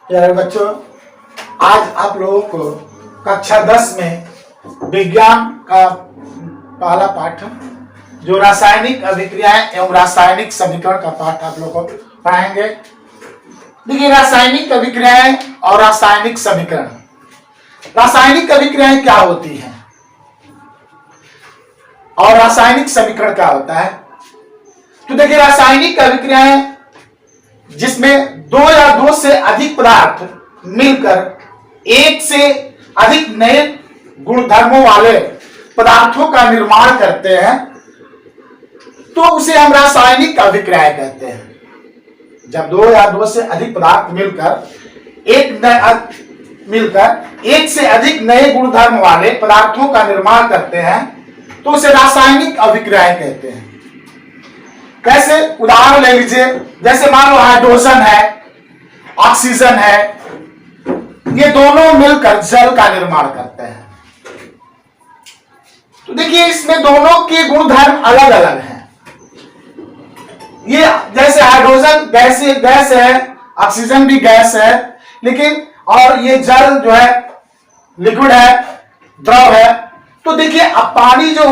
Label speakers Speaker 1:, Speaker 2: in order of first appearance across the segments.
Speaker 1: प्यारे बच्चों, आज आप लोगों को कक्षा 10 में विज्ञान का पहला पाठ जो रासायनिक अभिक्रियाएं एवं रासायनिक समीकरण का पाठ आप लोगों को पढ़ाएंगे। देखिए, रासायनिक अभिक्रियाएं और रासायनिक समीकरण। रासायनिक अभिक्रियाएं क्या होती हैं और रासायनिक समीकरण क्या होता है? तो देखिए, रासायनिक अभिक्रियाएं जिसमें दो या दो से अधिक पदार्थ मिलकर एक से अधिक नए गुणधर्मों वाले पदार्थों का निर्माण करते हैं तो उसे हम रासायनिक अभिक्रियाएं कहते हैं। जब दो या दो से अधिक पदार्थ मिलकर एक से अधिक नए गुणधर्म वाले पदार्थों का निर्माण करते हैं तो उसे रासायनिक अभिक्रियाएं कहते हैं। कैसे? उदाहरण ले लीजिए, जैसे मान लो हाइड्रोजन है, ऑक्सीजन है, ये दोनों मिलकर जल का निर्माण करते हैं। तो देखिए, इसमें दोनों के गुणधर्म अलग अलग हैं। ये जैसे हाइड्रोजन गैस है, ऑक्सीजन भी गैस है, लेकिन और ये जल जो है लिक्विड है, द्रव है। तो देखिए, अब पानी जो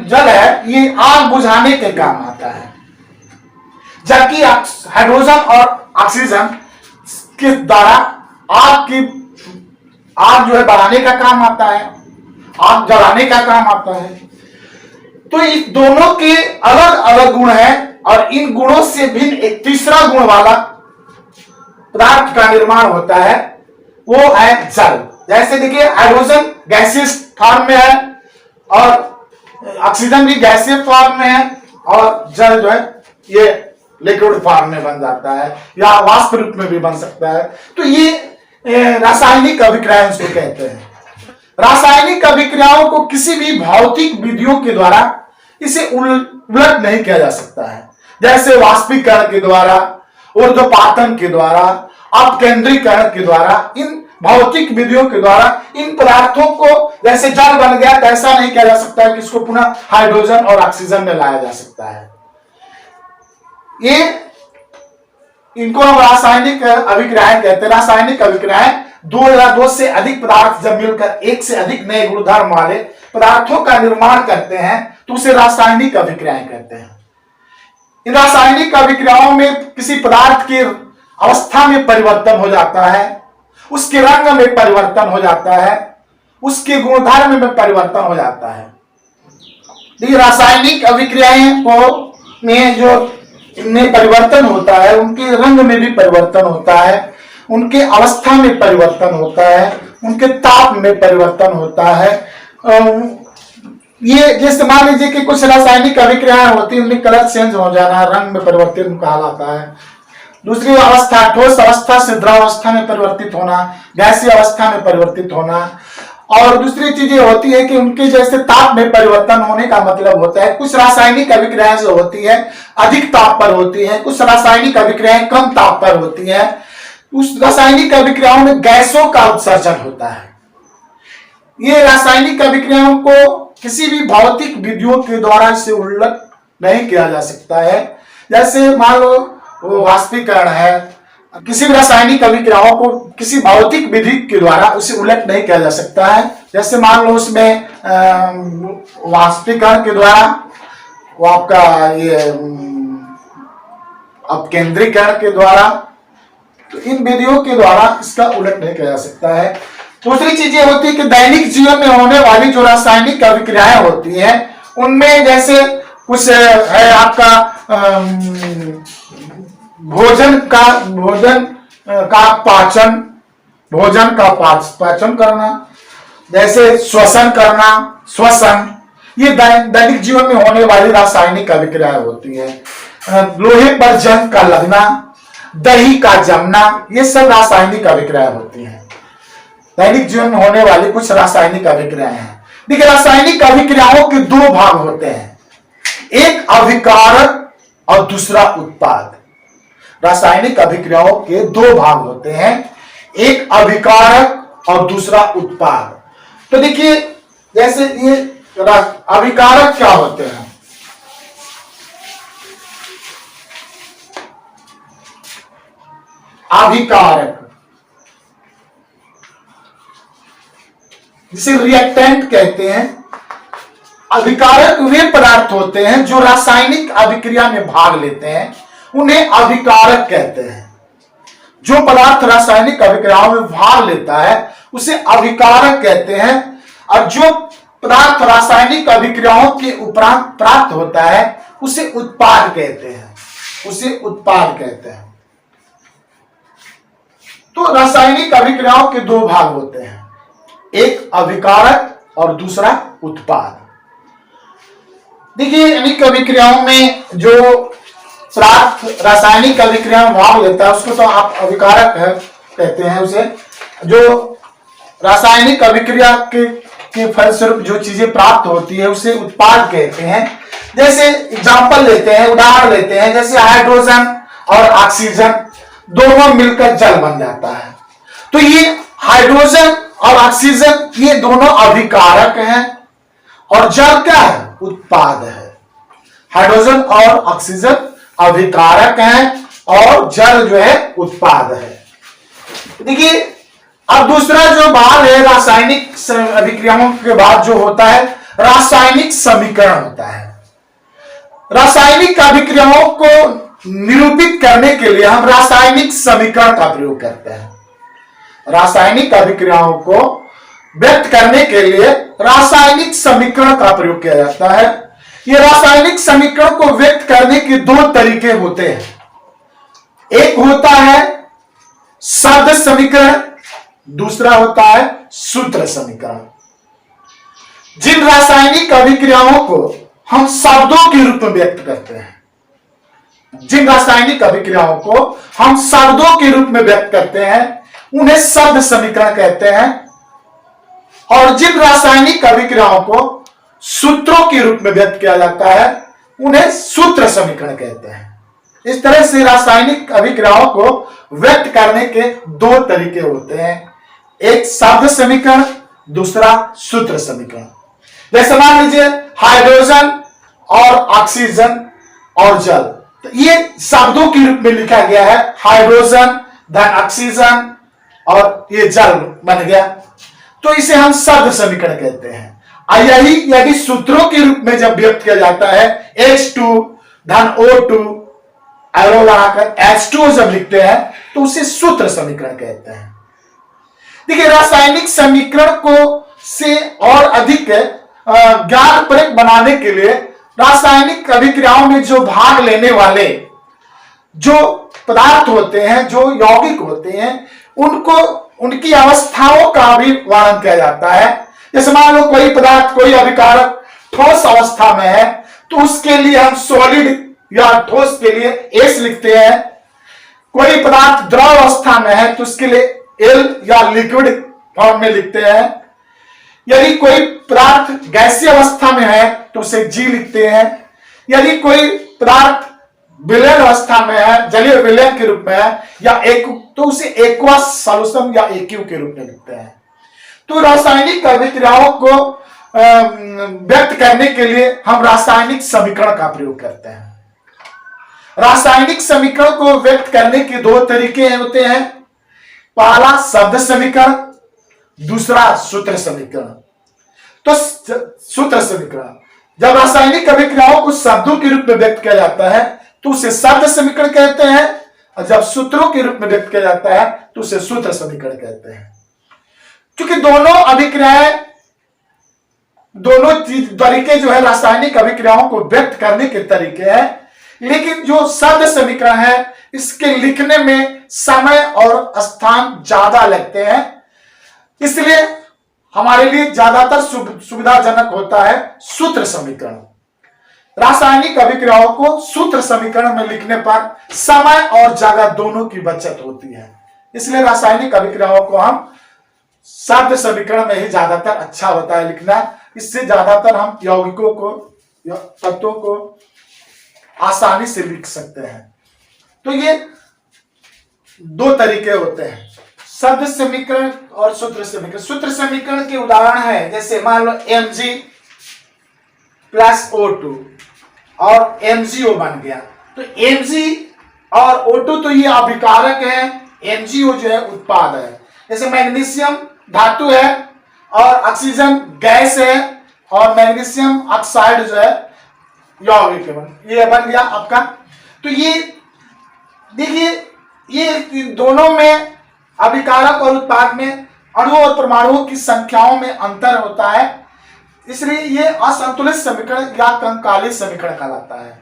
Speaker 1: जल है, ये आग बुझाने के काम आता है, जबकि हाइड्रोजन और ऑक्सीजन के द्वारा आग जो है बढ़ाने का काम आता है, आग जलाने का काम आता है। तो इस दोनों के अलग अलग गुण हैं और इन गुणों से भिन्न एक तीसरा गुण वाला पदार्थ का निर्माण होता है, वो है जल। जैसे देखिए, हाइड्रोजन गैसियस फॉर्म में है और ऑक्सीजन भी गैसियस फॉर्म में है और जल जो है ये लिक्विड फॉर्म में बन जाता है या वाष्प रूप में भी बन सकता है। तो ये रासायनिक अभिक्रियाएं इसको कहते हैं। रासायनिक अभिक्रियाओं को किसी भी भौतिक विधियों के द्वारा इसे उलट नहीं किया जा सकता है। जैसे वाष्पीकरण के द्वारा, ऊर्ध्वपातन के द्वारा, अपकेंद्रीकरण के द्वारा, इन भौतिक विधियों के द्वारा इन पदार्थों को जैसे जल बन गया ऐसा नहीं किया जा सकता है कि इसको पुनः हाइड्रोजन और ऑक्सीजन में लाया जा सकता है। ये इनको हम रासायनिक अभिक्रियाएं कहते हैं। रासायनिक अभिक्रियाएं दो या दो से अधिक पदार्थ जब मिलकर एक से अधिक नए गुणधर्म वाले पदार्थों का निर्माण करते हैं तो उसे रासायनिक अभिक्रियाएं कहते हैं। इन रासायनिक अभिक्रियाओं में किसी पदार्थ की अवस्था में परिवर्तन हो जाता है, उसके रंग में परिवर्तन हो जाता है, उसके गुणधर्म में परिवर्तन हो जाता है। देखिए, रासायनिक अभिक्रियाएं को में जो इनमें परिवर्तन होता है, उनके रंग में भी परिवर्तन होता है, उनके अवस्था में परिवर्तन होता है, उनके ताप में परिवर्तन होता है। ये जैसे मान लीजिए कि कुछ रासायनिक अभिक्रियाएं होती है, उनमें कलर चेंज हो जाना, रंग में परिवर्तन कहलाता है। दूसरी अवस्था, ठोस अवस्था से द्रव अवस्था में परिवर्तित होना, गैसीय अवस्था में परिवर्तित होना। और दूसरी चीज ये होती है कि उनके जैसे ताप में परिवर्तन होने का मतलब होता है, कुछ रासायनिक अभिक्रियाएं जो होती है अधिक ताप पर होती है, कुछ रासायनिक अभिक्रियाएं कम ताप पर होती है। उस रासायनिक अभिक्रियाओं में गैसों का उत्सर्जन होता है। ये रासायनिक अभिक्रियाओं को किसी भी भौतिक विधियों के द्वारा इसे उलट नहीं किया जा सकता है। जैसे मान लो वो वाष्पीकरण है, किसी भी रासायनिक अभिक्रियाओं को किसी भौतिक विधि के द्वारा उसे उलट नहीं किया जा सकता है। जैसे मान लो उसमें वाष्पीकरण के द्वारा वो आपका ये अपकेंद्रीकरण के द्वारा, तो इन विधियों के द्वारा इसका उलट नहीं किया जा सकता है। दूसरी चीज ये होती है कि दैनिक जीवन में होने वाली जो रासायनिक अभिक्रियाएं होती हैं उनमें जैसे कुछ है आपका भोजन का पाचन करना, जैसे श्वसन करना, ये दैनिक जीवन में होने वाली रासायनिक अभिक्रियाएं होती है। लोहे पर जंग का लगना, दही का जमना, ये सब रासायनिक अभिक्रियाएं होती हैं। दैनिक जीवन में होने वाली कुछ रासायनिक अभिक्रियाएं हैं। देखिए, रासायनिक अभिक्रियाओं के दो भाग होते हैं, एक अभिकारक और दूसरा उत्पाद। रासायनिक अभिक्रियाओं के दो भाग होते हैं, एक अभिकारक और दूसरा उत्पाद। तो देखिए, जैसे ये अभिकारक क्या होते हैं? अभिकारक जिसे रिएक्टेंट कहते हैं। अभिकारक वे पदार्थ होते हैं जो रासायनिक अभिक्रिया में भाग लेते हैं, उन्हें अभिकारक कहते हैं। जो पदार्थ रासायनिक अभिक्रियाओं में भाग लेता है उसे अभिकारक कहते हैं, और जो पदार्थ रासायनिक अभिक्रियाओं के उपरांत प्राप्त होता है उसे उत्पाद कहते हैं, उसे उत्पाद कहते हैं। तो रासायनिक अभिक्रियाओं के दो भाग होते हैं, एक अभिकारक और दूसरा उत्पाद। देखिए, अनेक अभिक्रियाओं में जो प्राप्त रासायनिक अभिक्रिया में भाग लेता है उसको तो आप अभिकारक है कहते हैं। उसे जो रासायनिक अभिक्रिया के फलस्वरूप जो चीजें प्राप्त होती है उसे उत्पाद कहते हैं। जैसे एग्जांपल लेते हैं, उदाहरण लेते हैं, जैसे हाइड्रोजन और ऑक्सीजन दोनों मिलकर जल बन जाता है। तो ये हाइड्रोजन और ऑक्सीजन ये दोनों अभिकारक हैं और जल क्या है? उत्पाद है। हाइड्रोजन और ऑक्सीजन अभिकारक हैं और जल जो है उत्पाद है। देखिए, अब दूसरा जो भाग है रासायनिक अभिक्रियाओं के बाद जो होता है रासायनिक समीकरण होता है। रासायनिक अभिक्रियाओं को निरूपित करने के लिए हम रासायनिक समीकरण का प्रयोग करते हैं। रासायनिक अभिक्रियाओं को व्यक्त करने के लिए रासायनिक समीकरण का प्रयोग किया जाता है। ये रासायनिक समीकरण को व्यक्त करने के दो तरीके होते हैं। एक होता है शब्द समीकरण, दूसरा होता है सूत्र समीकरण। जिन रासायनिक अभिक्रियाओं को हम शब्दों के रूप में व्यक्त करते हैं, जिन रासायनिक अभिक्रियाओं को हम शब्दों के रूप में व्यक्त करते हैं उन्हें शब्द समीकरण कहते हैं, और जिन रासायनिक अभिक्रियाओं को सूत्रों के रूप में व्यक्त किया जाता है उन्हें सूत्र समीकरण कहते हैं। इस तरह से रासायनिक अभिक्रियाओं को व्यक्त करने के दो तरीके होते हैं, एक शब्द समीकरण, दूसरा सूत्र समीकरण। जैसे मान लीजिए हाइड्रोजन और ऑक्सीजन और जल, तो ये शब्दों के रूप में लिखा गया है, हाइड्रोजन धन ऑक्सीजन और ये जल बन गया, तो इसे हम शब्द समीकरण कहते हैं। यही यदि सूत्रों के रूप में जब व्यक्त किया जाता है H2 धन O2 एरो लगाकर H2O जब लिखते हैं तो उसे सूत्र समीकरण कहते हैं। देखिए, रासायनिक समीकरण को से और अधिक ज्ञानप्रद बनाने के लिए रासायनिक अभिक्रियाओं में जो भाग लेने वाले जो पदार्थ होते हैं, जो यौगिक होते हैं, उनको उनकी अवस्थाओं का भी वर्णन किया जाता है। जैसे मान लो कोई पदार्थ, कोई अभिकारक ठोस अवस्था में है तो उसके लिए हम सॉलिड या ठोस के लिए S लिखते हैं। कोई पदार्थ द्रव अवस्था में है तो उसके लिए L या लिक्विड फॉर्म में लिखते हैं। यदि कोई पदार्थ गैसीय अवस्था में है तो उसे G लिखते हैं। यदि कोई पदार्थ विलयन अवस्था में है, जलीय विलयन के रूप में है, या तो उसे एक्वस सॉल्यूशन या AQ के रूप में लिखते हैं। तो रासायनिक अभिक्रियाओं को व्यक्त करने के लिए हम रासायनिक समीकरण का प्रयोग करते हैं। रासायनिक समीकरण को व्यक्त करने के दो तरीके होते हैं, पहला शब्द समीकरण, दूसरा सूत्र समीकरण। तो सूत्र समीकरण, जब रासायनिक अभिक्रियाओं को शब्दों के रूप में व्यक्त किया जाता है तो उसे शब्द समीकरण कहते हैं, और जब सूत्रों के रूप में व्यक्त किया जाता है तो उसे सूत्र समीकरण कहते हैं। क्योंकि दोनों अभिक्रियाएं, दोनों तरीके जो है रासायनिक अभिक्रियाओं को व्यक्त करने के तरीके हैं, लेकिन जो शब्द समीकरण है इसके लिखने में समय और स्थान ज्यादा लगते हैं, इसलिए हमारे लिए ज्यादातर सुविधाजनक होता है सूत्र समीकरण। रासायनिक अभिक्रियाओं को सूत्र समीकरण में लिखने पर समय और जगह दोनों की बचत होती है, इसलिए रासायनिक अभिक्रियाओं को हम शब्द समीकरण में ही ज्यादातर अच्छा होता है लिखना। इससे ज्यादातर हम यौगिकों को, तत्वों को आसानी से लिख सकते हैं। तो ये दो तरीके होते हैं, शब्द समीकरण और सूत्र समीकरण। सूत्र समीकरण के उदाहरण है, जैसे मान लो Mg प्लस O2 और MgO बन गया, तो Mg और O2 तो ये अभिकारक है, MgO जो है उत्पाद है। जैसे मैग्नीशियम धातु है और ऑक्सीजन गैस है और मैग्नीशियम ऑक्साइड जो है यौगिक ये बन गया आपका। तो ये देखिए ये दोनों में अभिकारक और उत्पाद में अणुओं और परमाणुओं की संख्याओं में अंतर होता है, इसलिए ये असंतुलित समीकरण या कंकाली समीकरण कहलाता है।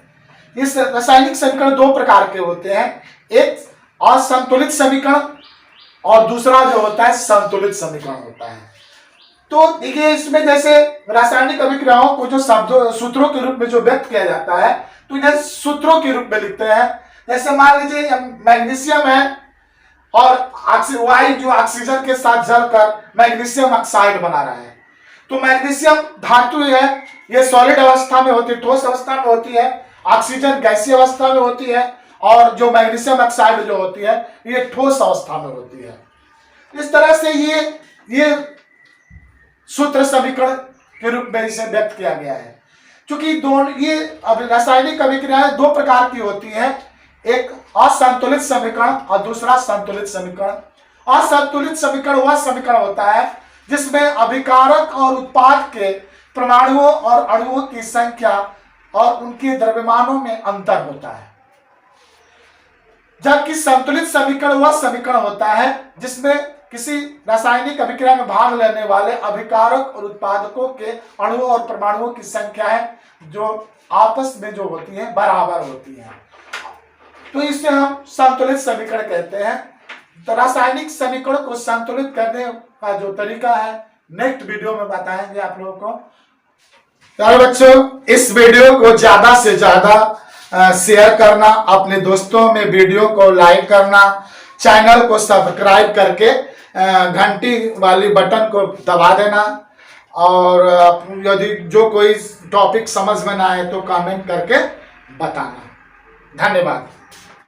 Speaker 1: इस रासायनिक समीकरण दो प्रकार के होते हैं, एक असंतुलित समीकरण और दूसरा जो होता है संतुलित समीकरण होता है। तो देखिए इसमें जैसे रासायनिक अभिक्रियाओं को जो शब्दों सूत्रों के रूप में जो व्यक्त किया जाता है तो इन्हें सूत्रों के रूप में लिखते हैं। जैसे मान लीजिए मैग्नीशियम है और वायु जो ऑक्सीजन के साथ जलकर मैग्नीशियम ऑक्साइड बना रहा है, तो मैग्नीशियम धातु है, ये सॉलिड अवस्था में होती है, ठोस अवस्था में होती है, ऑक्सीजन गैसीय अवस्था में होती है और जो मैग्नीशियम ऑक्साइड जो होती है ये ठोस अवस्था में होती है। इस तरह से ये सूत्र समीकरण के रूप में इसे व्यक्त किया गया है। क्योंकि दोनों ये रासायनिक अभिक्रियाएं दो प्रकार की होती हैं, एक असंतुलित समीकरण और दूसरा संतुलित समीकरण। असंतुलित समीकरण वह समीकरण होता है जिसमें अभिकारक और उत्पाद के परमाणुओं और अणुओं की संख्या और उनके द्रव्यमानों में अंतर होता है, जबकि संतुलित समीकरण वह समीकरण होता है जिसमें किसी रासायनिक अभिक्रिया में भाग लेने वाले अभिकारक और उत्पादकों के अणुओं और परमाणुओं की संख्या है जो आपस में जो होती है बराबर होती है, तो इसे हम संतुलित समीकरण कहते हैं। तो रासायनिक समीकरण को संतुलित करने का जो तरीका है नेक्स्ट वीडियो में बताएंगे आप लोगों को। तो बच्चों इस वीडियो को ज्यादा से ज्यादा शेयर करना, अपने दोस्तों में वीडियो को लाइक करना, चैनल को सब्सक्राइब करके घंटी वाली बटन को दबा देना और यदि जो कोई टॉपिक समझ में ना आए तो कमेंट करके बताना। धन्यवाद।